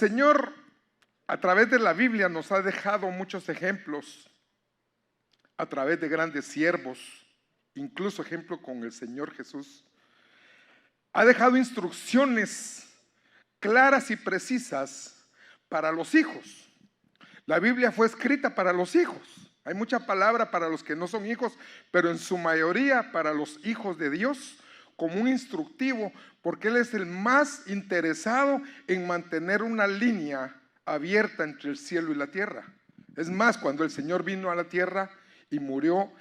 El Señor, a través de la Biblia, nos ha dejado muchos ejemplos, a través de grandes siervos, incluso ejemplo con el Señor Jesús. Ha dejado instrucciones claras y precisas para los hijos. La Biblia fue escrita para los hijos. Hay mucha palabra para los que no son hijos, pero en su mayoría para los hijos de Dios, como un instructivo, porque Él es el más interesado en mantener una línea abierta entre el cielo y la tierra. Es más, cuando el Señor vino a la tierra y murió,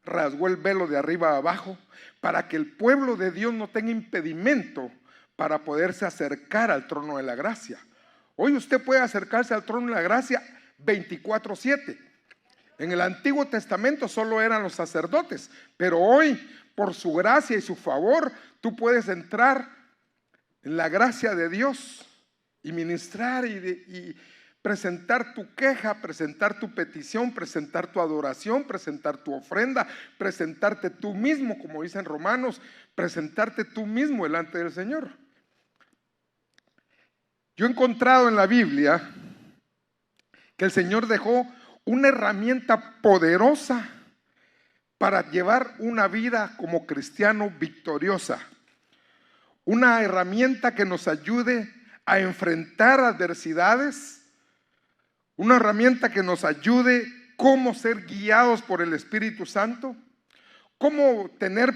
rasgó el velo de arriba a abajo para que el pueblo de Dios no tenga impedimento para poderse acercar al trono de la gracia. Hoy usted puede acercarse al trono de la gracia 24/7. En el Antiguo Testamento solo eran los sacerdotes, pero hoy, por su gracia y su favor, tú puedes entrar en la gracia de Dios y ministrar y presentar tu queja, presentar tu petición, presentar tu adoración, presentar tu ofrenda, presentarte tú mismo, como dicen Romanos, presentarte tú mismo delante del Señor. Yo he encontrado en la Biblia que el Señor dejó una herramienta poderosa para llevar una vida como cristiano victoriosa. Una herramienta que nos ayude a enfrentar adversidades. Una herramienta que nos ayude cómo ser guiados por el Espíritu Santo. Cómo tener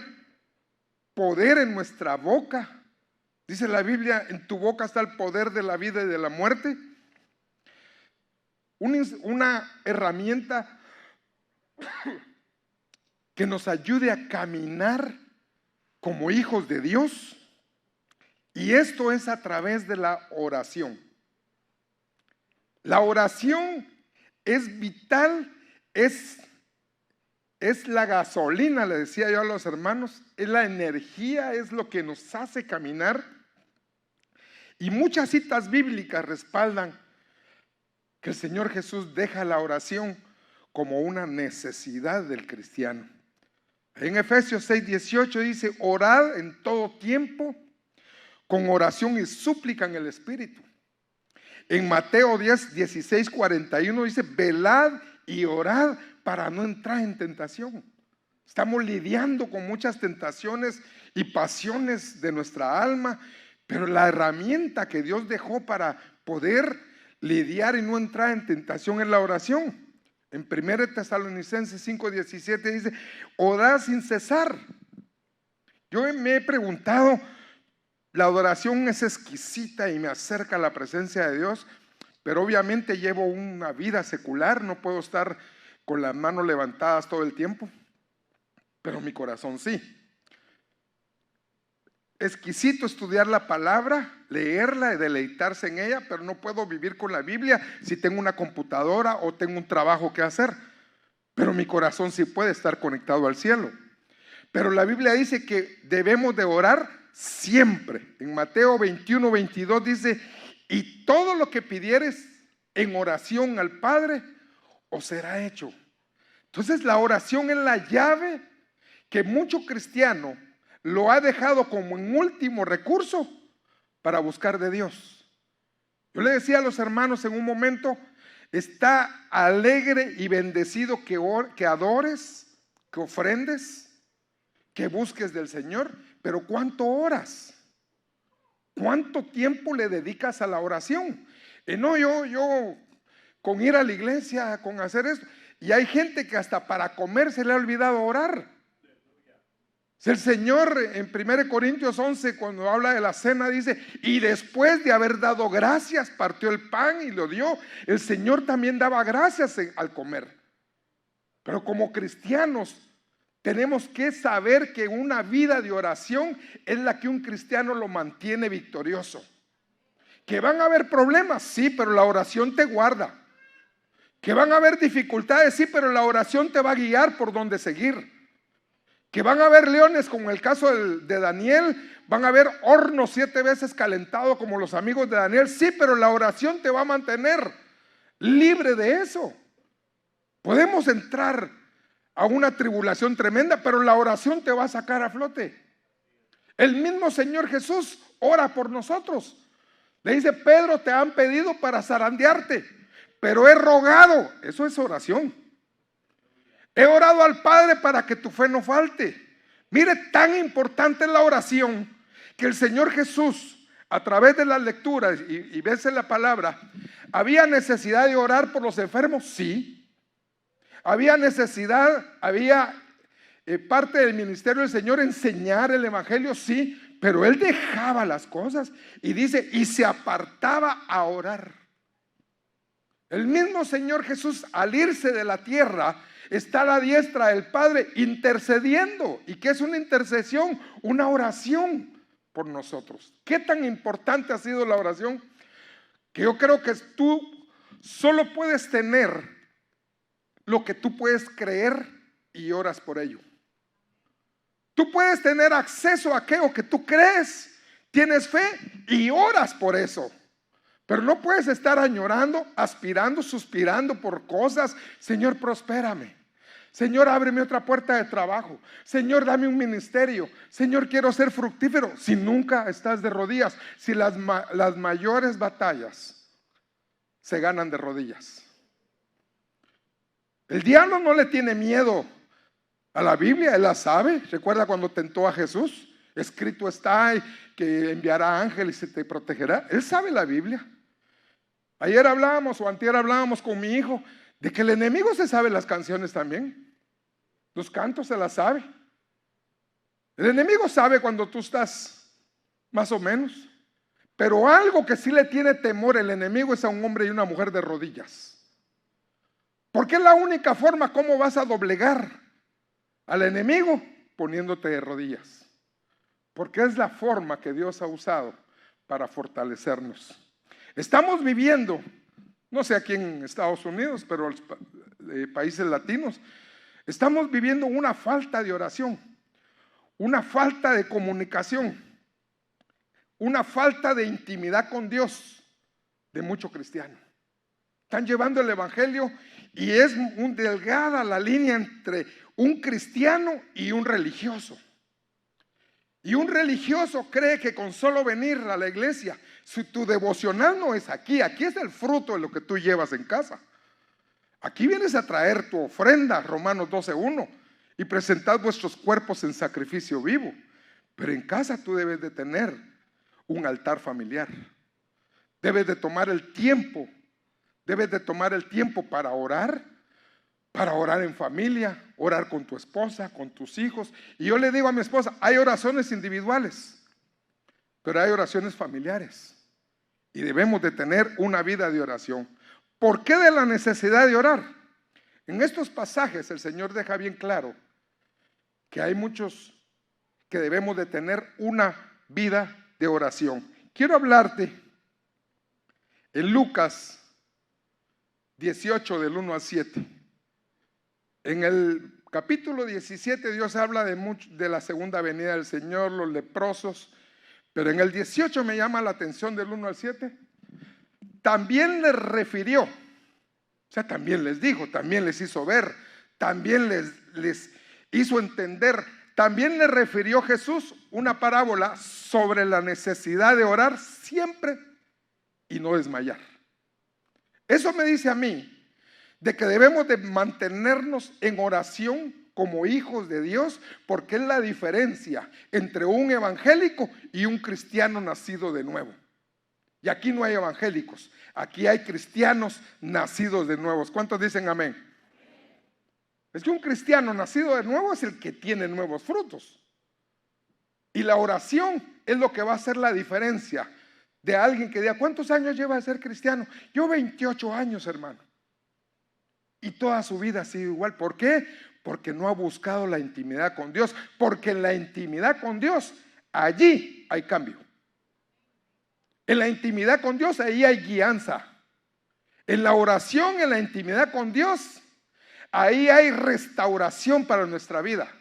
poder en nuestra boca. Dice la Biblia, en tu boca está el poder de la vida y de la muerte. Una herramienta que nos ayude a caminar como hijos de Dios. Y esto es a través de la oración. La oración es vital, es la gasolina, le decía yo a los hermanos, es la energía, es lo que nos hace caminar. Y muchas citas bíblicas respaldan que el Señor Jesús deja la oración como una necesidad del cristiano. En Efesios 6:18 dice, orad en todo tiempo con oración y súplica en el Espíritu. En Mateo 10:16-41 dice, velad y orad para no entrar en tentación. Estamos lidiando con muchas tentaciones y pasiones de nuestra alma, pero la herramienta que Dios dejó para poder lidiar y no entrar en tentación es la oración. En 1 Tesalonicenses 5:17 dice, orad sin cesar. Yo me he preguntado, la adoración es exquisita y me acerca a la presencia de Dios, pero obviamente llevo una vida secular, no puedo estar con las manos levantadas todo el tiempo, pero mi corazón sí. Exquisito estudiar la palabra, leerla y deleitarse en ella, pero no puedo vivir con la Biblia si tengo una computadora o tengo un trabajo que hacer. Pero mi corazón sí puede estar conectado al cielo. Pero la Biblia dice que debemos de orar siempre. En Mateo 21:22 dice, y todo lo que pidieres en oración al Padre os será hecho. Entonces la oración es la llave que mucho cristiano lo ha dejado como en último recurso para buscar de Dios. Yo le decía a los hermanos en un momento, está alegre y bendecido que adores, que ofrendes, que busques del Señor, pero ¿cuánto oras? ¿Cuánto tiempo le dedicas a la oración? No, yo con ir a la iglesia, con hacer esto, y hay gente que hasta para comer se le ha olvidado orar. El Señor en 1 Corintios 11, cuando habla de la cena, dice, y después de haber dado gracias, partió el pan y lo dio. El Señor también daba gracias al comer. Pero como cristianos tenemos que saber que una vida de oración es la que un cristiano lo mantiene victorioso. Que van a haber problemas, sí, pero la oración te guarda. Que van a haber dificultades, sí, pero la oración te va a guiar por donde seguir. Que van a haber leones, como el caso de Daniel, van a haber hornos 7 veces calentados como los amigos de Daniel, sí, pero la oración te va a mantener libre de eso. Podemos entrar a una tribulación tremenda, pero la oración te va a sacar a flote. El mismo Señor Jesús ora por nosotros. Le dice: Pedro, te han pedido para zarandearte, pero he rogado. Eso es oración. He orado al Padre para que tu fe no falte. Mire, tan importante es la oración que el Señor Jesús, a través de las lecturas y ves en la palabra, ¿había necesidad de orar por los enfermos? Sí. Había necesidad, había parte del ministerio del Señor enseñar el evangelio, sí. Pero Él dejaba las cosas y dice, y se apartaba a orar. El mismo Señor Jesús, al irse de la tierra, está a la diestra del Padre intercediendo. ¿Y qué es una intercesión? Una oración por nosotros. ¿Qué tan importante ha sido la oración? Que yo creo que tú solo puedes tener lo que tú puedes creer y oras por ello. Tú puedes tener acceso a aquello que tú crees, tienes fe y oras por eso. Pero no puedes estar añorando, aspirando, suspirando por cosas. Señor, prospérame. Señor, ábreme otra puerta de trabajo. Señor, dame un ministerio. Señor, quiero ser fructífero. Si nunca estás de rodillas, si las mayores batallas se ganan de rodillas. El diablo no le tiene miedo a la Biblia, él la sabe. Recuerda cuando tentó a Jesús: escrito está que enviará ángeles y te protegerá. Él sabe la Biblia. Ayer hablábamos o antier hablábamos con mi hijo de que el enemigo se sabe las canciones también. Los cantos se las sabe. El enemigo sabe cuando tú estás más o menos. Pero algo que sí le tiene temor el enemigo es a un hombre y una mujer de rodillas. Porque es la única forma como vas a doblegar al enemigo, poniéndote de rodillas. Porque es la forma que Dios ha usado para fortalecernos. Estamos viviendo, no sé aquí en Estados Unidos, pero los países latinos, estamos viviendo una falta de oración, una falta de comunicación, una falta de intimidad con Dios de muchos cristianos. Están llevando el evangelio y es muy delgada la línea entre un cristiano y un religioso. Y un religioso cree que con solo venir a la iglesia, si tu devocional no es aquí, aquí es el fruto de lo que tú llevas en casa. Aquí vienes a traer tu ofrenda, Romanos 12:1, y presentad vuestros cuerpos en sacrificio vivo. Pero en casa tú debes de tener un altar familiar. Debes de tomar el tiempo para orar en familia, orar con tu esposa, con tus hijos. Y yo le digo a mi esposa, hay oraciones individuales, pero hay oraciones familiares. Y debemos de tener una vida de oración. ¿Por qué de la necesidad de orar? En estos pasajes el Señor deja bien claro que hay muchos que debemos de tener una vida de oración. Quiero hablarte en Lucas 18 del 1 al 7. En el capítulo 17 Dios habla de la segunda venida del Señor, los leprosos, pero en el 18 me llama la atención del 1 al 7. También les refirió, o sea, también les dijo, también les hizo ver, también les hizo entender, también les refirió Jesús una parábola sobre la necesidad de orar siempre y no desmayar. Eso me dice a mí de que debemos de mantenernos en oración como hijos de Dios, porque es la diferencia entre un evangélico y un cristiano nacido de nuevo. Y aquí no hay evangélicos, aquí hay cristianos nacidos de nuevos. ¿Cuántos dicen amén? Es que un cristiano nacido de nuevo es el que tiene nuevos frutos. Y la oración es lo que va a hacer la diferencia de alguien que diga, ¿cuántos años lleva de ser cristiano? Yo 28 años, hermano. Y toda su vida ha sido igual. ¿Por qué? Porque no ha buscado la intimidad con Dios. Porque en la intimidad con Dios, allí hay cambio. En la intimidad con Dios, ahí hay guianza. En la oración, en la intimidad con Dios, ahí hay restauración para nuestra vida.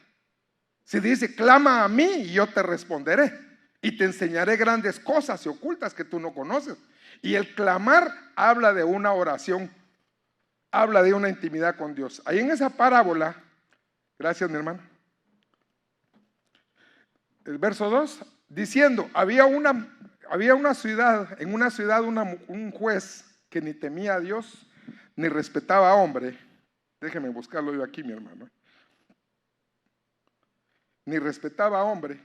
Si dice, clama a mí y yo te responderé. Y te enseñaré grandes cosas y ocultas que tú no conoces. Y el clamar habla de una oración, habla de una intimidad con Dios. Ahí en esa parábola, gracias mi hermano, el verso 2, diciendo, había Había una ciudad, en una ciudad un juez que ni temía a Dios, ni respetaba a hombre. Déjeme buscarlo yo aquí, mi hermano. Ni respetaba a hombre,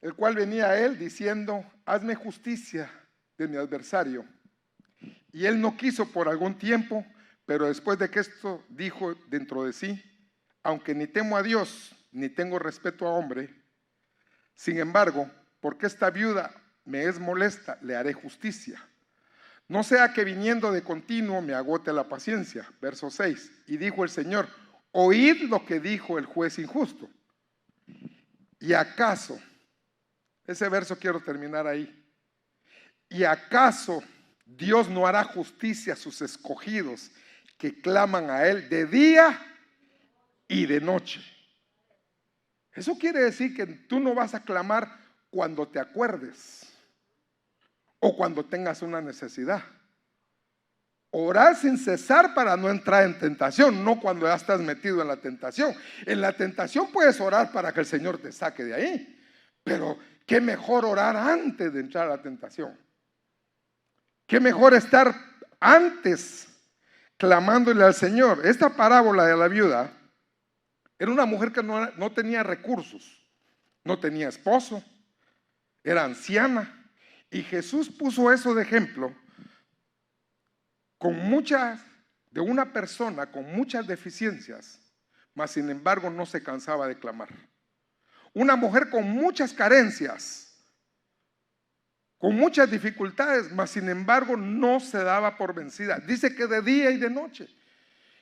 el cual venía a él diciendo: hazme justicia de mi adversario. Y él no quiso por algún tiempo, pero después de que esto dijo dentro de sí: aunque ni temo a Dios, ni tengo respeto a hombre, sin embargo, porque esta viuda me es molesta, le haré justicia. No sea que viniendo de continuo me agote la paciencia. Verso 6. Y dijo el Señor: oíd lo que dijo el juez injusto. ¿Y acaso? Ese verso quiero terminar ahí. ¿Y acaso Dios no hará justicia a sus escogidos que claman a Él de día y de noche? Eso quiere decir que tú no vas a clamar cuando te acuerdes o cuando tengas una necesidad. Orar sin cesar para no entrar en tentación, no cuando ya estás metido en la tentación. En la tentación puedes orar para que el Señor te saque de ahí, pero qué mejor orar antes de entrar a la tentación. Qué mejor estar antes clamándole al Señor. Esta parábola de la viuda era una mujer que no tenía recursos, no tenía esposo, era anciana, y Jesús puso eso de ejemplo de una persona con muchas deficiencias, mas sin embargo no se cansaba de clamar. Una mujer con muchas carencias, con muchas dificultades, mas sin embargo no se daba por vencida. Dice que de día y de noche.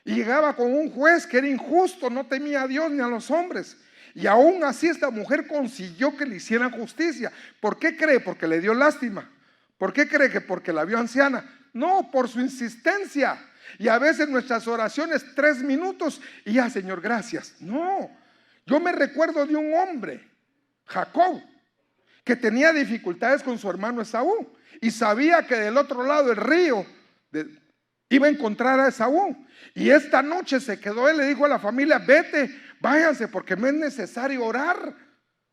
Y llegaba con un juez que era injusto, no temía a Dios ni a los hombres. Y aún así esta mujer consiguió que le hicieran justicia. ¿Por qué cree? Porque le dio lástima. ¿Por qué cree? Que porque la vio anciana. No, por su insistencia. Y a veces nuestras oraciones 3 minutos y ya, Señor, gracias. No, yo me recuerdo de un hombre, Jacob, que tenía dificultades con su hermano Esaú y sabía que del otro lado del río iba a encontrar a Esaú. Y esta noche se quedó, él le dijo a la familia: vete, váyanse, porque me es necesario orar.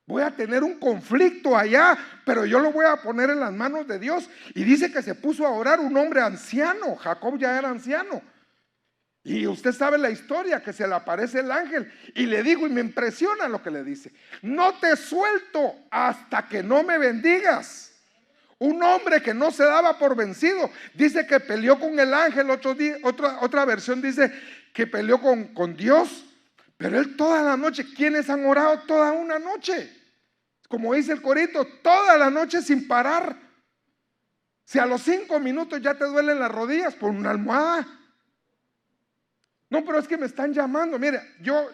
Voy a tener un conflicto allá, pero yo lo voy a poner en las manos de Dios. Y dice que se puso a orar un hombre anciano. Jacob ya era anciano. Y usted sabe la historia, que se le aparece el ángel y le dijo, y me impresiona lo que le dice: no te suelto hasta que no me bendigas. Un hombre que no se daba por vencido. Dice que peleó con el ángel. Otra versión dice que peleó con Dios. Pero él toda la noche, ¿quiénes han orado toda una noche? Como dice el corito, toda la noche sin parar. Si a los 5 minutos ya te duelen las rodillas, por una almohada. No, pero es que me están llamando. Mire, yo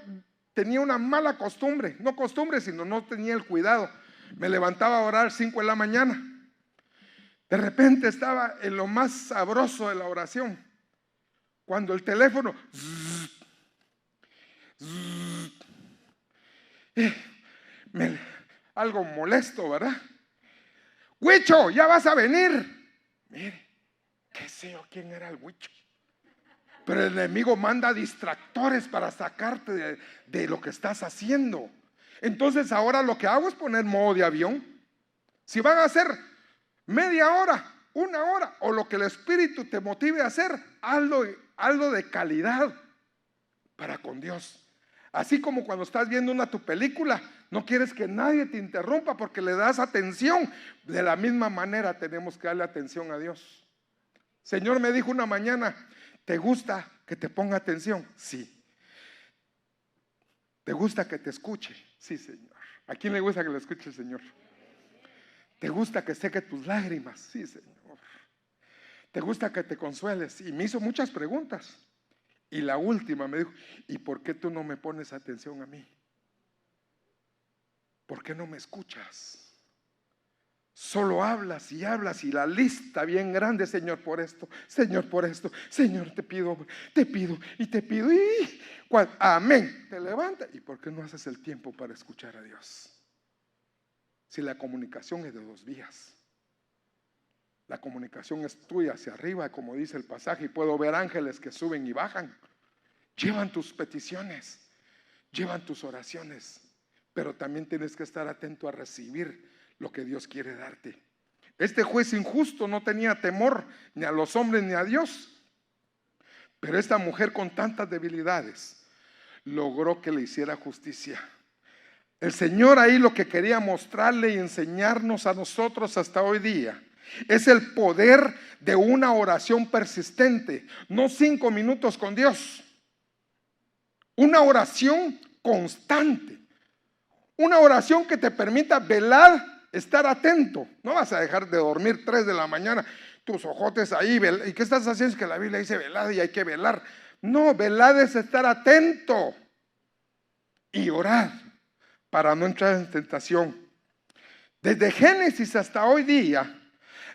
tenía una mala costumbre, no costumbre, sino no tenía el cuidado. Me levantaba a orar 5 de la mañana. De repente estaba en lo más sabroso de la oración, cuando el teléfono algo molesto, ¿verdad? Huicho, ya vas a venir. Mire, qué sé yo quién era el Huicho, pero el enemigo manda distractores para sacarte de lo que estás haciendo. Entonces ahora lo que hago es poner modo de avión. Si van a hacer media hora, 1 hora, o lo que el Espíritu te motive a hacer, hazlo de calidad para con Dios. Así como cuando estás viendo tu película, no quieres que nadie te interrumpa porque le das atención. De la misma manera tenemos que darle atención a Dios. Señor me dijo una mañana: ¿te gusta que te ponga atención? Sí. ¿Te gusta que te escuche? Sí, Señor. ¿A quién le gusta que le escuche el Señor? ¿Te gusta que seque tus lágrimas? Sí, Señor. ¿Te gusta que te consueles? Y me hizo muchas preguntas. Y la última me dijo: ¿y por qué tú no me pones atención a mí? ¿Por qué no me escuchas? Solo hablas y hablas, y la lista bien grande: Señor por esto, Señor por esto, Señor te pido y te pido. Y amén, te levanta. ¿Y por qué no haces el tiempo para escuchar a Dios? Si la comunicación es de 2 vías. La comunicación es tuya hacia arriba, como dice el pasaje, y puedo ver ángeles que suben y bajan. Llevan tus peticiones, llevan tus oraciones, pero también tienes que estar atento a recibir lo que Dios quiere darte. Este juez injusto no tenía temor ni a los hombres ni a Dios, pero esta mujer con tantas debilidades logró que le hiciera justicia. El Señor ahí lo que quería mostrarle y enseñarnos a nosotros hasta hoy día es el poder de una oración persistente, no 5 minutos con Dios, una oración constante, una oración que te permita velar, estar atento. No vas a dejar de dormir 3 de la mañana, tus ojotes ahí, ¿y qué estás haciendo? Es que la Biblia dice velad y hay que velar. No, velar es estar atento y orar para no entrar en tentación. Desde Génesis hasta hoy día,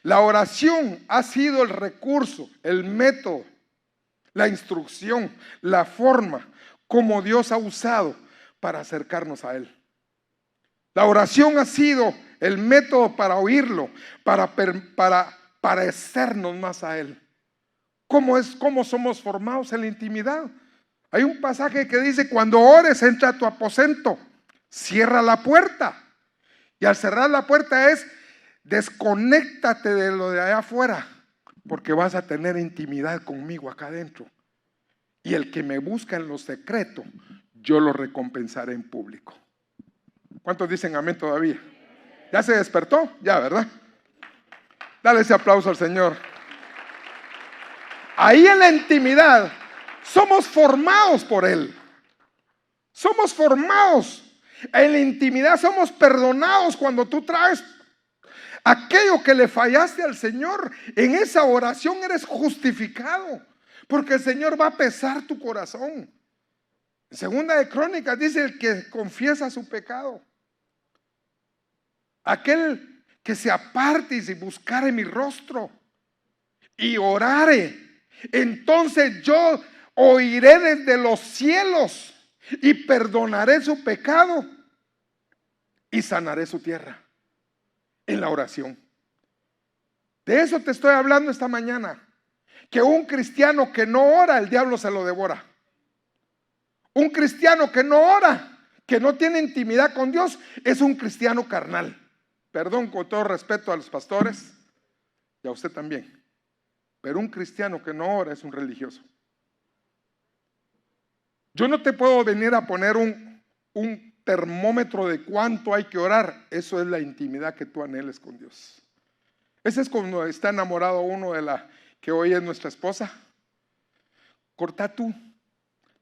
la oración ha sido el recurso, el método, la instrucción, la forma como Dios ha usado para acercarnos a Él. La oración ha sido el método para oírlo, para parecernos más a Él. ¿Cómo somos formados en la intimidad? Hay un pasaje que dice: cuando ores, entra a tu aposento, cierra la puerta. Y al cerrar la puerta es: desconéctate de lo de allá afuera, porque vas a tener intimidad conmigo acá adentro. Y el que me busca en lo secreto, yo lo recompensaré en público. ¿Cuántos dicen amén todavía? ¿Ya se despertó? Ya, ¿verdad? Dale ese aplauso al Señor. Ahí en la intimidad somos formados por Él. Somos formados. En la intimidad somos perdonados cuando tú traes aquello que le fallaste al Señor. En esa oración eres justificado, porque el Señor va a pesar tu corazón. En Segunda de Crónicas dice: el que confiesa su pecado, aquel que se aparte y se buscare mi rostro y orare, entonces yo oiré desde los cielos y perdonaré su pecado y sanaré su tierra. En la oración. De eso te estoy hablando esta mañana. Que un cristiano que no ora, el diablo se lo devora. Un cristiano que no ora, que no tiene intimidad con Dios, es un cristiano carnal. Perdón, con todo respeto a los pastores y a usted también, pero un cristiano que no ora es un religioso. Yo no te puedo venir a poner un termómetro de cuánto hay que orar. Eso es la intimidad que tú anheles con Dios. Ese es cuando está enamorado uno de la que hoy es nuestra esposa. Corta tú.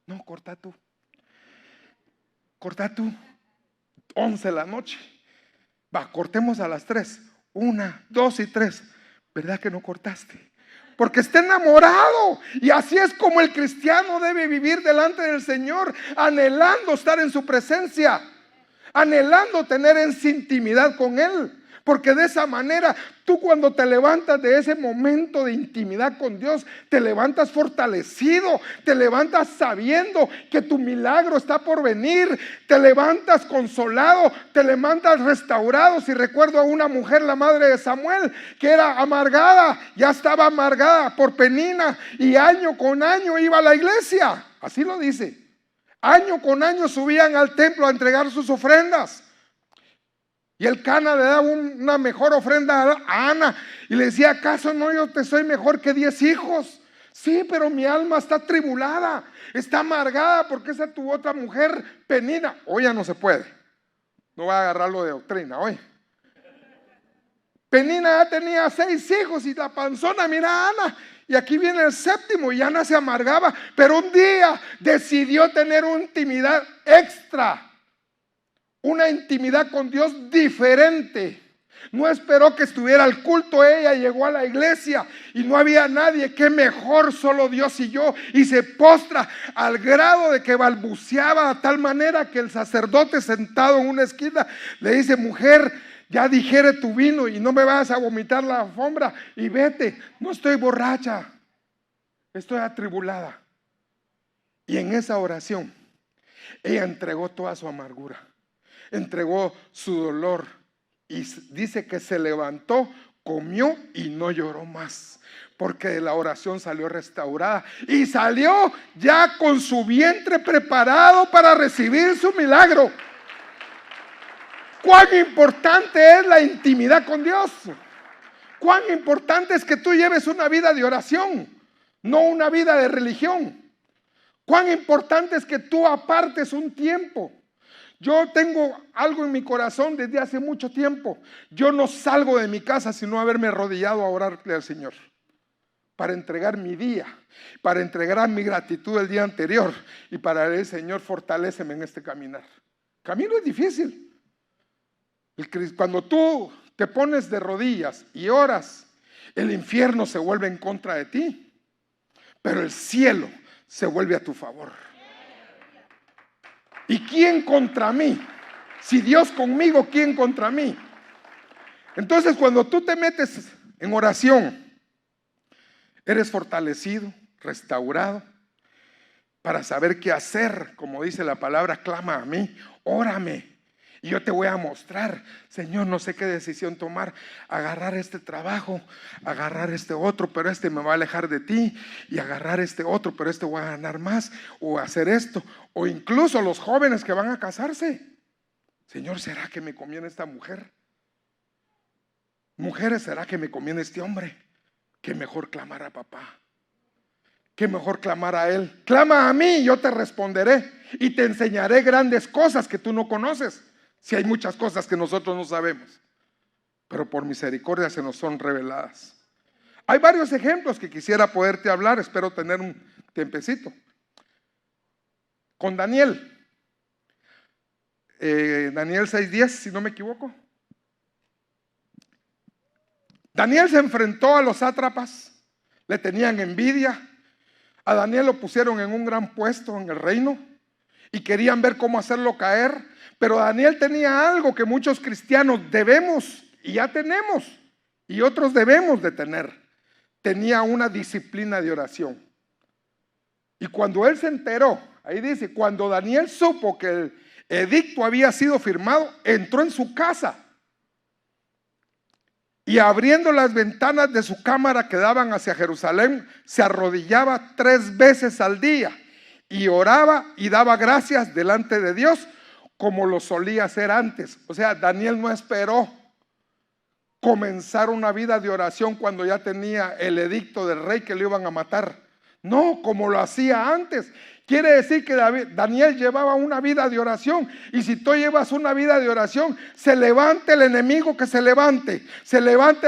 No, corta tú. Corta tú. 11 de la noche. Va, cortemos a las 3. 1, 2 y 3. ¿Verdad que no cortaste? Porque está enamorado. Y así es como el cristiano debe vivir delante del Señor, anhelando estar en su presencia, anhelando tener esa intimidad con Él. Porque de esa manera, tú cuando te levantas de ese momento de intimidad con Dios, te levantas fortalecido, te levantas sabiendo que tu milagro está por venir, te levantas consolado, te levantas restaurado. Si recuerdo a una mujer, la madre de Samuel, que era amargada, ya estaba amargada por Penina, y año con año iba a la iglesia, así lo dice. Año con año subían al templo a entregar sus ofrendas. Y el Cana le daba una mejor ofrenda a Ana y le decía: ¿acaso no yo te soy mejor que 10 hijos? Sí, pero mi alma está atribulada, está amargada porque esa tu otra mujer Penina. Hoy ya no se puede, no voy a agarrarlo de doctrina hoy. Penina ya tenía 6 hijos y la panzona, mira a Ana. Y aquí viene el 7º y Ana se amargaba, pero un día decidió tener una intimidad extra. Una intimidad con Dios diferente. No esperó que estuviera el culto, ella llegó a la iglesia y no había nadie. Qué mejor, solo Dios y yo. Y se postra al grado de que balbuceaba de tal manera que el sacerdote sentado en una esquina le dice: mujer, ya digiere tu vino y no me vas a vomitar la alfombra y vete. No estoy borracha, estoy atribulada. Y en esa oración ella entregó toda su amargura, entregó su dolor, y dice que se levantó, comió y no lloró más, porque de la oración salió restaurada y salió ya con su vientre preparado para recibir su milagro. Cuán importante es la intimidad con Dios. Cuán importante es que tú lleves una vida de oración, no una vida de religión. Cuán importante es que tú apartes un tiempo. Yo tengo algo en mi corazón desde hace mucho tiempo. Yo no salgo de mi casa sino haberme arrodillado a orarle al Señor, para entregar mi día, para entregar mi gratitud del día anterior y para decir: Señor, fortaléceme en este caminar. Camino es difícil. Cuando tú te pones de rodillas y oras, el infierno se vuelve en contra de ti, pero el cielo se vuelve a tu favor. ¿Y quién contra mí? Si Dios conmigo, ¿quién contra mí? Entonces, cuando tú te metes en oración, eres fortalecido, restaurado, para saber qué hacer. Como dice la palabra, clama a mí, órame, y yo te voy a mostrar. Señor, no sé qué decisión tomar. Agarrar este trabajo, agarrar este otro, pero este me va a alejar de ti. Y agarrar este otro, pero este voy a ganar más. O hacer esto. O incluso los jóvenes que van a casarse. Señor, ¿será que me conviene esta mujer? Mujeres, ¿será que me conviene este hombre? Qué mejor clamar a papá. Qué mejor clamar a él. Clama a mí y yo te responderé. Y te enseñaré grandes cosas que tú no conoces. Si hay muchas cosas que nosotros no sabemos, pero por misericordia se nos son reveladas. Hay varios ejemplos que quisiera poderte hablar. Espero tener un tiempecito. Con Daniel. Daniel 6:10, si no me equivoco. Daniel se enfrentó a los sátrapas. Le tenían envidia. A Daniel lo pusieron en un gran puesto en el reino y querían ver cómo hacerlo caer. Pero Daniel tenía algo que muchos cristianos debemos y ya tenemos, y otros debemos de tener. Tenía una disciplina de oración. Y cuando él se enteró, ahí dice, cuando Daniel supo que el edicto había sido firmado, entró en su casa y abriendo las ventanas de su cámara que daban hacia Jerusalén, se arrodillaba 3 veces al día y oraba y daba gracias delante de Dios, como lo solía hacer antes. O sea, Daniel no esperó comenzar una vida de oración cuando ya tenía el edicto del rey que lo iban a matar. No, como lo hacía antes. Quiere decir que Daniel llevaba una vida de oración. Y si tú llevas una vida de oración, se levante el enemigo que se levanten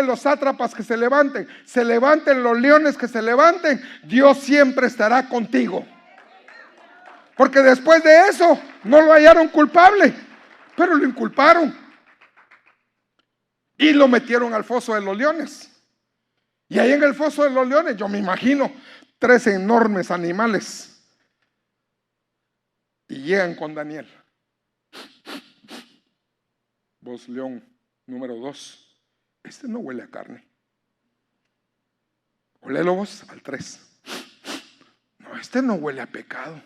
los sátrapas que se levanten los leones que se levanten, Dios siempre estará contigo. Porque después de eso no lo hallaron culpable, pero lo inculparon y lo metieron al foso de los leones. Y ahí en el foso de los leones, yo me imagino 3 enormes animales, y llegan con Daniel. Vos, león número 2, este no huele a carne. Olelo vos al 3. No, este no huele a pecado.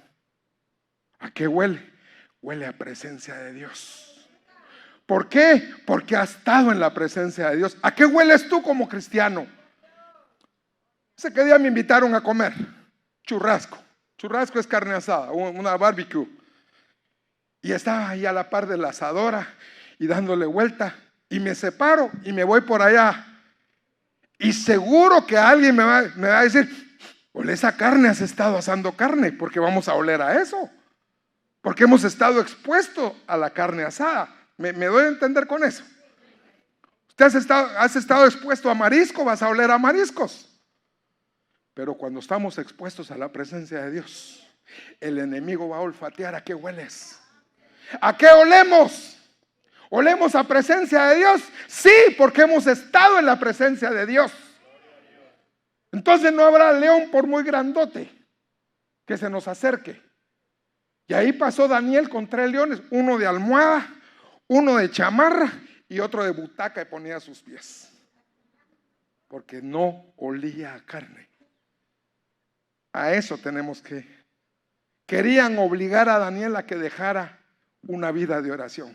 ¿A qué huele? Huele a presencia de Dios. ¿Por qué? Porque ha estado en la presencia de Dios. ¿A qué hueles tú como cristiano? Ese que día me invitaron a comer churrasco. Churrasco es carne asada, una barbecue. Y estaba ahí a la par de la asadora y dándole vuelta. Y me separo y me voy por allá. Y seguro que alguien me va a decir: ole esa carne, has estado asando carne, porque vamos a oler a eso. Porque hemos estado expuestos a la carne asada. ¿Me doy a entender con eso? Usted has estado expuesto a marisco, vas a oler a mariscos. Pero cuando estamos expuestos a la presencia de Dios, el enemigo va a olfatear. ¿A qué hueles? ¿A qué olemos? ¿Olemos a presencia de Dios? Sí, porque hemos estado en la presencia de Dios. Entonces no habrá león por muy grandote que se nos acerque. Y ahí pasó Daniel con 3 leones, uno de almohada, uno de chamarra y otro de butaca, y ponía a sus pies, porque no olía a carne. A eso tenemos que. Querían obligar a Daniel a que dejara una vida de oración.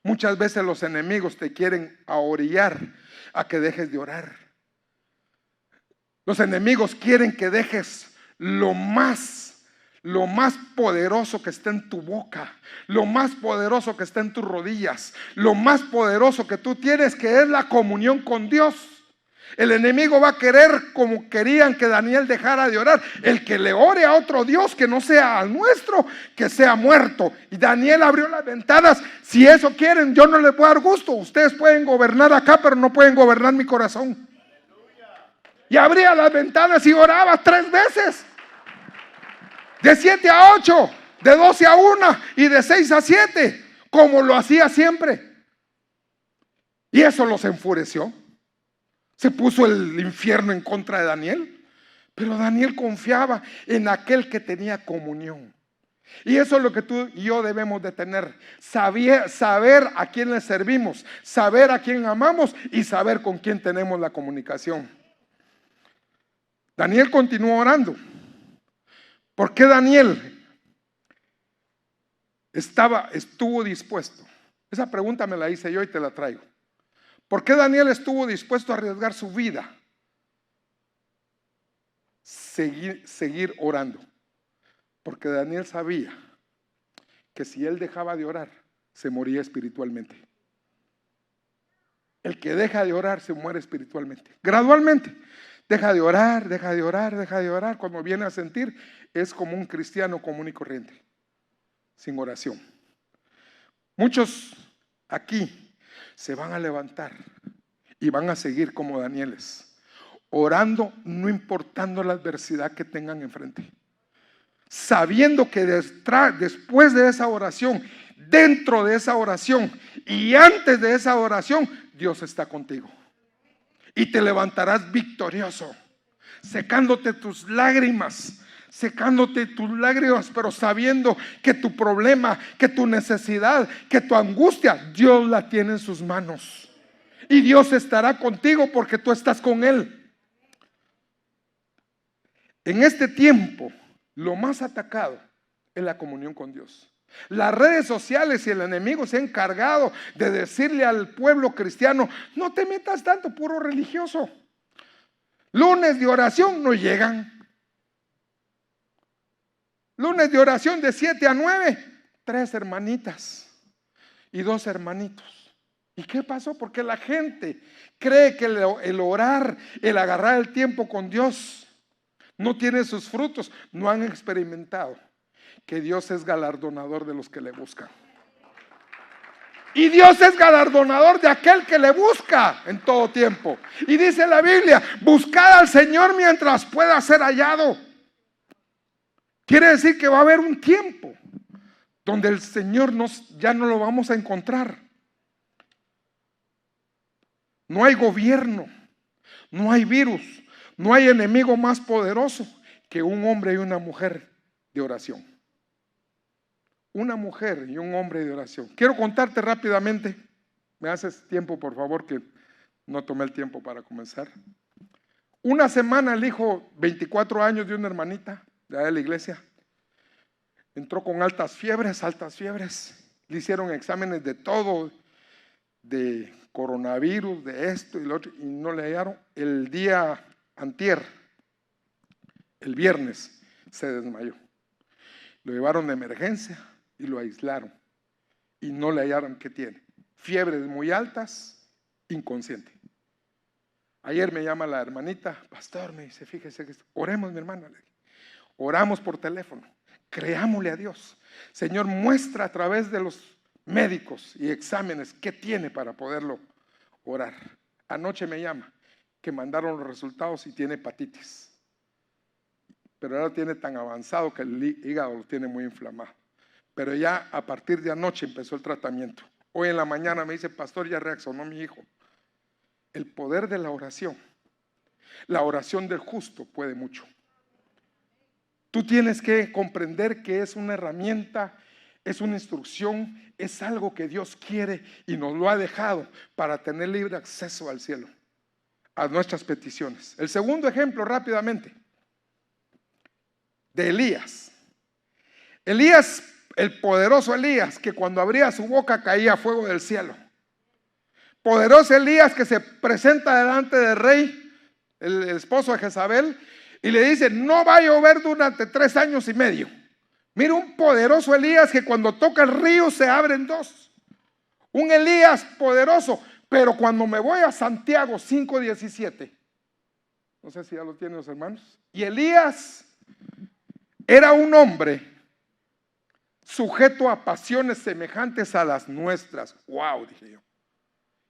Muchas veces los enemigos te quieren orillar a que dejes de orar. Los enemigos quieren que dejes lo más lo más poderoso que está en tu boca, lo más poderoso que está en tus rodillas, lo más poderoso que tú tienes, que es la comunión con Dios. El enemigo va a querer, como querían que Daniel dejara de orar, el que le ore a otro Dios que no sea al nuestro, que sea muerto. Y Daniel abrió las ventanas. Si eso quieren, yo no les voy a dar gusto. Ustedes pueden gobernar acá, pero no pueden gobernar mi corazón. Y abría las ventanas y oraba 3 veces. De 7 a 8, de 12 a 1 y de 6 a 7, como lo hacía siempre. Y eso los enfureció. Se puso el infierno en contra de Daniel. Pero Daniel confiaba en aquel que tenía comunión. Y eso es lo que tú y yo debemos de tener. Saber a quién le servimos, saber a quién amamos y saber con quién tenemos la comunicación. Daniel continuó orando. ¿Por qué Daniel estuvo dispuesto? Esa pregunta me la hice yo y te la traigo. ¿Por qué Daniel estuvo dispuesto a arriesgar su vida? Seguir orando. Porque Daniel sabía que si él dejaba de orar, se moría espiritualmente. El que deja de orar se muere espiritualmente. Gradualmente. Deja de orar, deja de orar, deja de orar. Cuando viene a sentir, es como un cristiano común y corriente, sin oración. Muchos aquí se van a levantar y van a seguir como Danieles, orando no importando la adversidad que tengan enfrente, sabiendo que después de esa oración, dentro de esa oración y antes de esa oración, Dios está contigo. Y te levantarás victorioso, secándote tus lágrimas, pero sabiendo que tu problema, que tu necesidad, que tu angustia, Dios la tiene en sus manos. Y Dios estará contigo porque tú estás con Él. En este tiempo, lo más atacado es la comunión con Dios. Las redes sociales y el enemigo se han encargado de decirle al pueblo cristiano: no te metas tanto, puro religioso. Lunes de oración no llegan. Lunes de oración de 7 a 9, 3 hermanitas y 2 hermanitos. ¿Y qué pasó? Porque la gente cree que el orar, el agarrar el tiempo con Dios no tiene sus frutos. No han experimentado que Dios es galardonador de los que le buscan. Y Dios es galardonador de aquel que le busca en todo tiempo. Y dice la Biblia: buscad al Señor mientras pueda ser hallado. Quiere decir que va a haber un tiempo donde el Señor ya no lo vamos a encontrar. No hay gobierno, no hay virus, no hay enemigo más poderoso que un hombre y una mujer de oración. Una mujer y un hombre de oración. Quiero contarte rápidamente. ¿Me haces tiempo, por favor? Que no tomé el tiempo para comenzar. Una semana el hijo, 24 años, de una hermanita de la iglesia, entró con altas fiebres. Le hicieron exámenes de todo, de coronavirus, de esto y lo otro, y no le hallaron. El día antier, el viernes, se desmayó. Lo llevaron de emergencia y lo aislaron. Y no le hallaron qué tiene. Fiebres muy altas, inconsciente. Ayer me llama la hermanita: pastor, me dice, fíjese que oremos, mi hermana. Oramos por teléfono. Creámosle a Dios. Señor, muestra a través de los médicos y exámenes qué tiene para poderlo orar. Anoche me llama que mandaron los resultados y tiene hepatitis. Pero ahora tiene tan avanzado que el hígado lo tiene muy inflamado. Pero ya a partir de anoche empezó el tratamiento. Hoy en la mañana me dice: pastor, ya reaccionó mi hijo. El poder de la oración del justo puede mucho. Tú tienes que comprender que es una herramienta, es una instrucción, es algo que Dios quiere y nos lo ha dejado para tener libre acceso al cielo, a nuestras peticiones. El segundo ejemplo, rápidamente, de Elías. Elías, el poderoso Elías, que cuando abría su boca caía fuego del cielo. Poderoso Elías que se presenta delante del rey, el esposo de Jezabel, y le dice: no va a llover durante 3 años y medio. Mira, un poderoso Elías que cuando toca el río se abren dos. Un Elías poderoso. Pero cuando me voy a Santiago 5:17, no sé si ya lo tienen los hermanos. Y Elías era un hombre sujeto a pasiones semejantes a las nuestras. Wow, dije yo.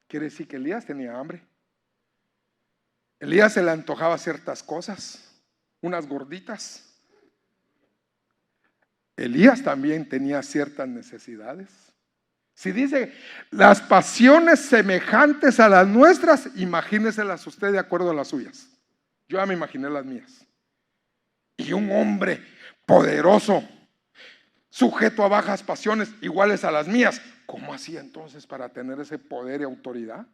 Quiere decir que Elías tenía hambre. Elías se le antojaba ciertas cosas, unas gorditas. Elías también tenía ciertas necesidades. Si dice las pasiones semejantes a las nuestras, imagíneselas usted de acuerdo a las suyas. Yo ya me imaginé las mías. Y un hombre poderoso, sujeto a bajas pasiones iguales a las mías, ¿cómo hacía entonces para tener ese poder y autoridad?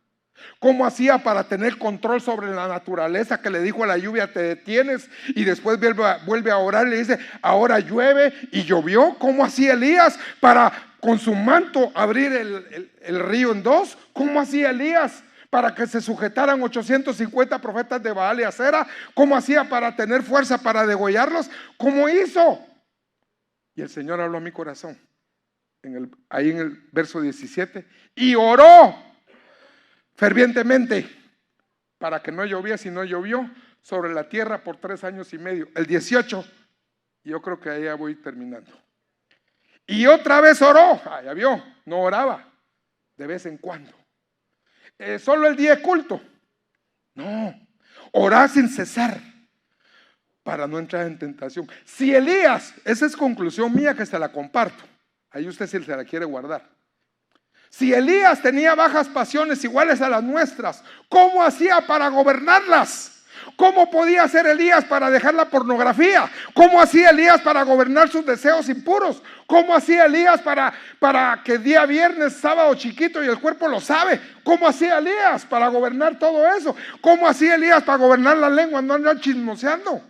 ¿Cómo hacía para tener control sobre la naturaleza, que le dijo a la lluvia te detienes, y después vuelve a orar y le dice ahora llueve, y llovió? ¿Cómo hacía Elías para con su manto abrir el río en dos? ¿Cómo hacía Elías para que se sujetaran 850 profetas de Baal y Acera? ¿Cómo hacía para tener fuerza para degollarlos? ¿Cómo hizo? Y el Señor habló a mi corazón ahí en el verso 17, y oró fervientemente para que no lloviese, y no llovió sobre la tierra por 3 años y medio. El 18, yo creo que ahí ya voy terminando. Y otra vez oró. Ya vio, no oraba de vez en cuando. Solo el día de culto. No, orá sin cesar para no entrar en tentación. Si Elías, esa es conclusión mía que se la comparto. Ahí usted si se la quiere guardar. Si Elías tenía bajas pasiones iguales a las nuestras, ¿cómo hacía para gobernarlas? ¿Cómo podía hacer Elías para dejar la pornografía? ¿Cómo hacía Elías para gobernar sus deseos impuros? ¿Cómo hacía Elías para que día viernes, sábado chiquito y el cuerpo lo sabe? ¿Cómo hacía Elías para gobernar todo eso? ¿Cómo hacía Elías para gobernar la lengua, no andar chismoseando?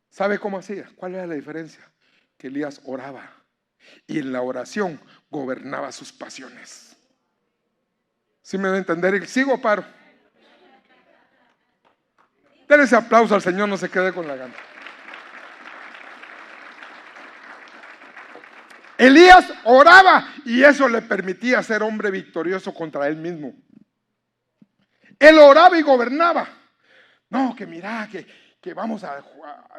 ¿Sabe cómo hacía? ¿Cuál era la diferencia? Que Elías oraba, y en la oración gobernaba sus pasiones. ¿Sí me va a entender? ¿Sigo o paro? Denle ese aplauso al Señor, no se quede con la gana. Elías oraba, y eso le permitía ser hombre victorioso contra él mismo. Él oraba y gobernaba. No, que mira, que vamos a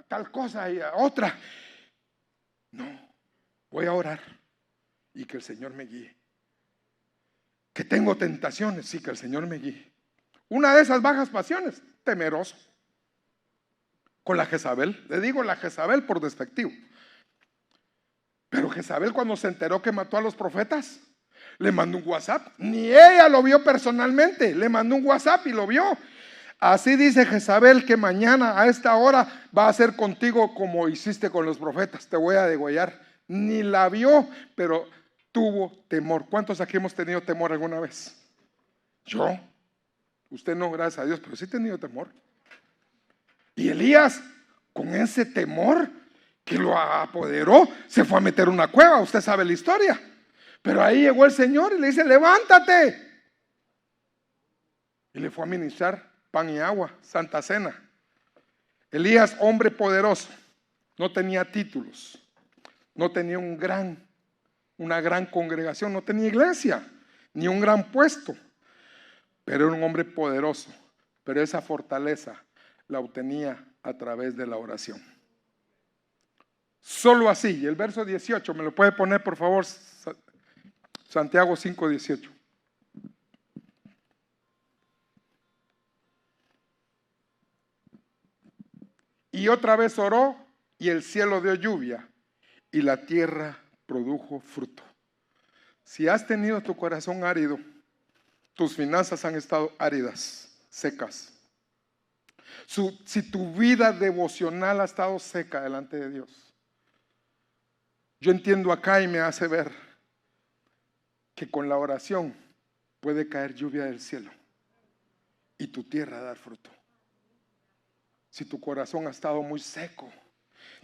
tal cosa y a otra. No, voy a orar y que el Señor me guíe. Que tengo tentaciones, sí, que el Señor me guíe. Una de esas bajas pasiones, temeroso. Con la Jezabel, le digo la Jezabel por despectivo. Pero Jezabel, cuando se enteró que mató a los profetas, le mandó un WhatsApp. Ni ella lo vio personalmente, le mandó un WhatsApp y lo vio. Así dice Jezabel que mañana a esta hora va a hacer contigo como hiciste con los profetas, te voy a degollar. Ni la vio, pero tuvo temor. ¿Cuántos aquí hemos tenido temor alguna vez? Yo. Usted no, gracias a Dios, pero sí he tenido temor. Y Elías, con ese temor que lo apoderó, se fue a meter en una cueva. Usted sabe la historia. Pero ahí llegó el Señor y le dice: levántate. Y le fue a ministrar pan y agua, Santa Cena. Elías, hombre poderoso, no tenía títulos, no tenía una gran congregación, no tenía iglesia, ni un gran puesto, pero era un hombre poderoso. Pero esa fortaleza la obtenía a través de la oración. Solo así. Y el verso 18, ¿me lo puede poner por favor? Santiago 5:18. Y otra vez oró, y el cielo dio lluvia, y la tierra produjo fruto. Si has tenido tu corazón árido, tus finanzas han estado áridas, secas. Si tu vida devocional ha estado seca delante de Dios, yo entiendo acá y me hace ver que con la oración puede caer lluvia del cielo y tu tierra dar fruto. Si tu corazón ha estado muy seco,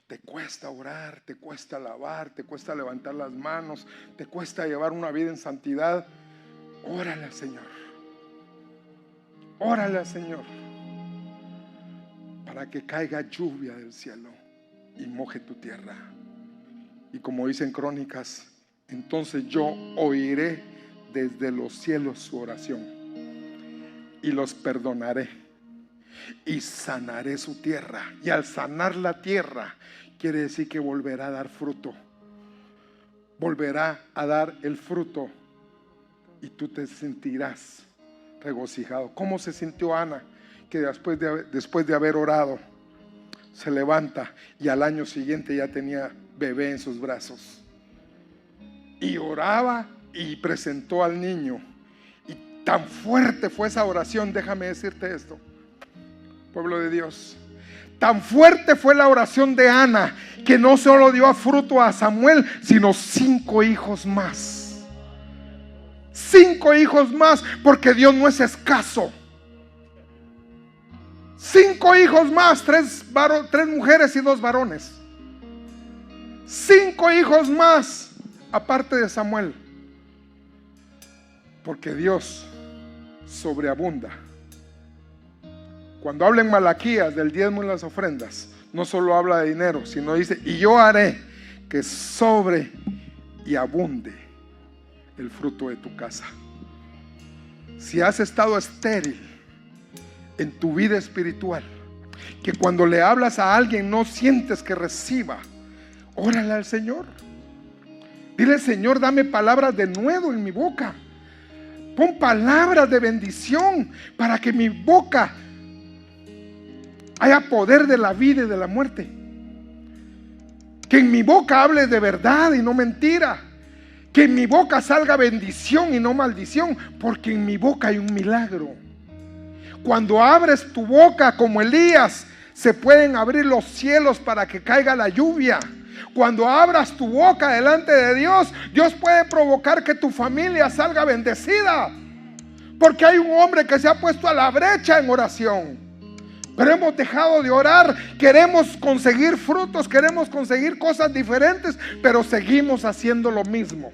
te cuesta orar, te cuesta alabar, te cuesta levantar las manos, te cuesta llevar una vida en santidad, órale al Señor. Órale al Señor para que caiga lluvia del cielo y moje tu tierra. Y como dicen Crónicas, entonces yo oiré desde los cielos su oración y los perdonaré y sanaré su tierra. Y al sanar la tierra quiere decir que volverá a dar fruto, volverá a dar el fruto, y tú te sentirás regocijado. ¿Cómo se sintió Ana? Que después de haber orado se levanta y al año siguiente ya tenía bebé en sus brazos, y oraba y presentó al niño. Y tan fuerte fue esa oración. Déjame decirte esto, pueblo de Dios, tan fuerte fue la oración de Ana, que no solo dio a fruto a Samuel, sino 5 hijos más. 5 hijos más, porque Dios no es escaso. 5 hijos más, 3 mujeres y 2 varones. 5 hijos más, aparte de Samuel. Porque Dios sobreabunda. Cuando habla en Malaquías del diezmo y las ofrendas, no solo habla de dinero, sino dice: y yo haré que sobre y abunde el fruto de tu casa. Si has estado estéril en tu vida espiritual, que cuando le hablas a alguien no sientes que reciba, órale al Señor. Dile: Señor, dame palabras de nuevo en mi boca. Pon palabras de bendición para que mi boca haya poder de la vida y de la muerte. Que en mi boca hable de verdad y no mentira. Que en mi boca salga bendición y no maldición, porque en mi boca hay un milagro. Cuando abres tu boca como Elías, se pueden abrir los cielos para que caiga la lluvia. Cuando abras tu boca delante de Dios, Dios puede provocar que tu familia salga bendecida, porque hay un hombre que se ha puesto a la brecha en oración. Pero hemos dejado de orar. Queremos conseguir frutos, queremos conseguir cosas diferentes, pero seguimos haciendo lo mismo.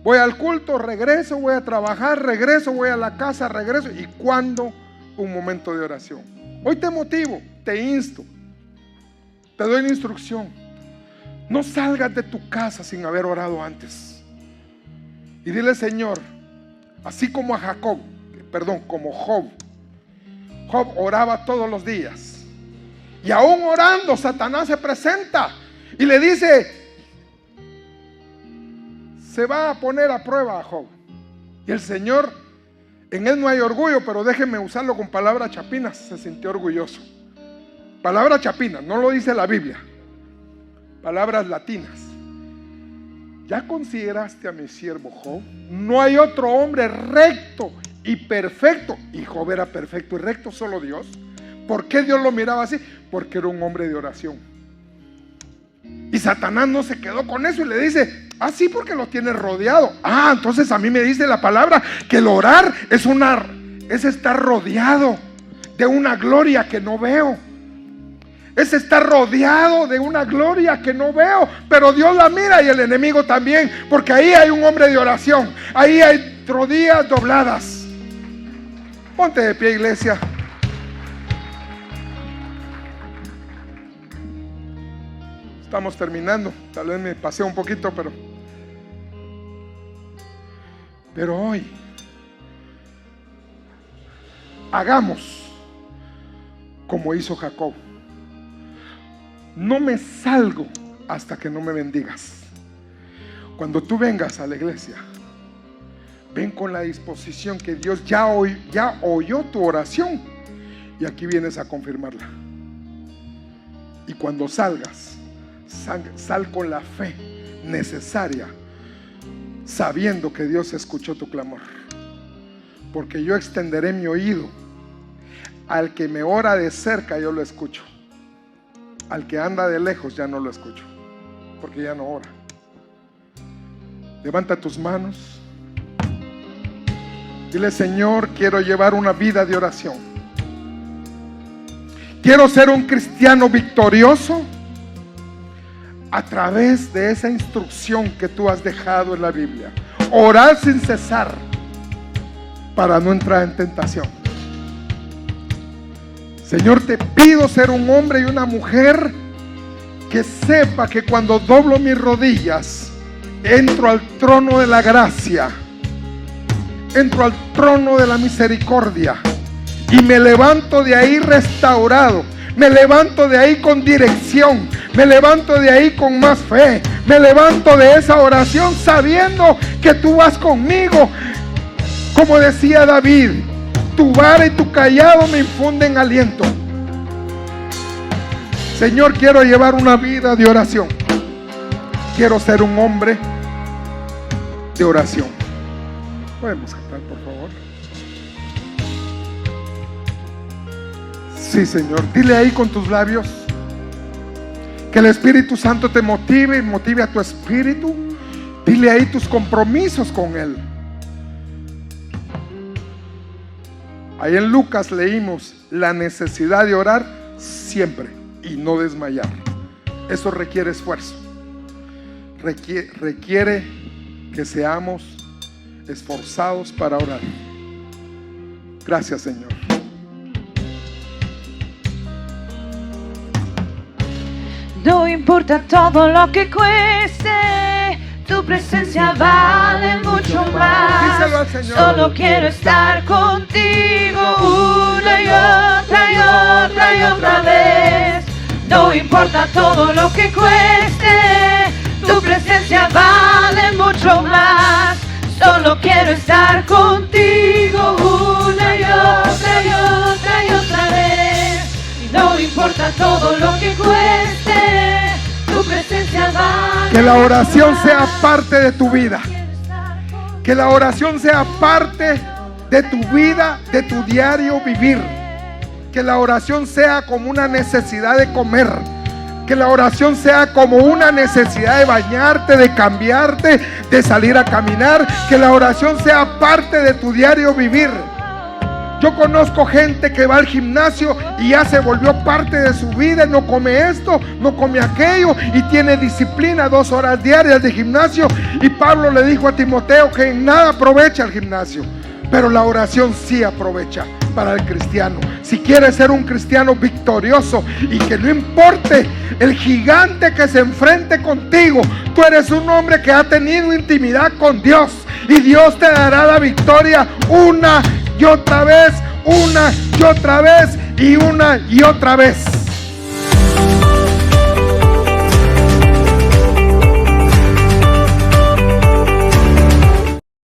Voy al culto, regreso, voy a trabajar, regreso, voy a la casa, regreso. ¿Y cuándo un momento de oración? Hoy te motivo, te insto, te doy la instrucción: no salgas de tu casa sin haber orado antes. Y dile: Señor, así como como Job. Job oraba todos los días, y aún orando Satanás se presenta y le dice: se va a poner a prueba a Job. Y el Señor, en él no hay orgullo, pero déjenme usarlo con palabras chapinas, se sintió orgulloso. Palabras chapinas, no lo dice la Biblia, palabras latinas. ¿Ya consideraste a mi siervo Job? No hay otro hombre recto y perfecto. Y Job era perfecto y recto, solo Dios. ¿Por qué Dios lo miraba así? Porque era un hombre de oración. Y Satanás no se quedó con eso y le dice: ah, sí, porque lo tiene rodeado. Ah, entonces a mí me dice la palabra que el orar es estar rodeado de una gloria que no veo. Es estar rodeado de una gloria que no veo, pero Dios la mira, y el enemigo también, porque ahí hay un hombre de oración. Ahí hay rodillas dobladas. Ponte de pie, iglesia. Estamos terminando. Tal vez me pasé un poquito, pero hoy hagamos como hizo Jacob. No me salgo hasta que no me bendigas. Cuando tú vengas a la iglesia, ven con la disposición que Dios ya oyó tu oración, y aquí vienes a confirmarla. Y cuando salgas, sal con la fe necesaria, sabiendo que Dios escuchó tu clamor. Porque yo extenderé mi oído. Al que me ora de cerca yo lo escucho. Al que anda de lejos ya no lo escucho, porque ya no ora. Levanta tus manos. Dile: Señor, quiero llevar una vida de oración. Quiero ser un cristiano victorioso a través de esa instrucción que tú has dejado en la Biblia. Orar sin cesar para no entrar en tentación. Señor, te pido ser un hombre y una mujer que sepa que cuando doblo mis rodillas, entro al trono de la gracia, entro al trono de la misericordia y me levanto de ahí restaurado. Me levanto de ahí con dirección, me levanto de ahí con más fe, me levanto de esa oración sabiendo que tú vas conmigo. Como decía David, tu vara y tu cayado me infunden aliento. Señor, quiero llevar una vida de oración. Quiero ser un hombre de oración. Podemos cantar, por favor. Sí, Señor, dile ahí con tus labios. Que el Espíritu Santo te motive y motive a tu espíritu. Dile ahí tus compromisos con Él. Ahí en Lucas leímos la necesidad de orar siempre y no desmayar. Eso requiere esfuerzo. Requiere que seamos esforzados para orar. Gracias, Señor. No importa todo lo que cueste, tu presencia vale mucho más. Díselo al Señor. Solo quiero estar contigo una y otra y otra y otra vez. No importa todo lo que cueste, tu presencia vale mucho más. Solo quiero estar contigo una y otra y otra y otra vez. No importa todo lo que cueste, tu presencia vale. Que la oración sea parte de tu vida. Que la oración sea parte de tu vida, de tu diario vivir. Que la oración sea como una necesidad de comer. Que la oración sea como una necesidad de bañarte, de cambiarte, de salir a caminar. Que la oración sea parte de tu diario vivir. Yo conozco gente que va al gimnasio y ya se volvió parte de su vida. No come esto, no come aquello y tiene disciplina, 2 horas diarias de gimnasio. Y Pablo le dijo a Timoteo que en nada aprovecha el gimnasio, pero la oración sí aprovecha para el cristiano. Si quieres ser un cristiano victorioso y que no importe el gigante que se enfrente contigo, tú eres un hombre que ha tenido intimidad con Dios y Dios te dará la victoria una y otra vez, una y otra vez y una y otra vez.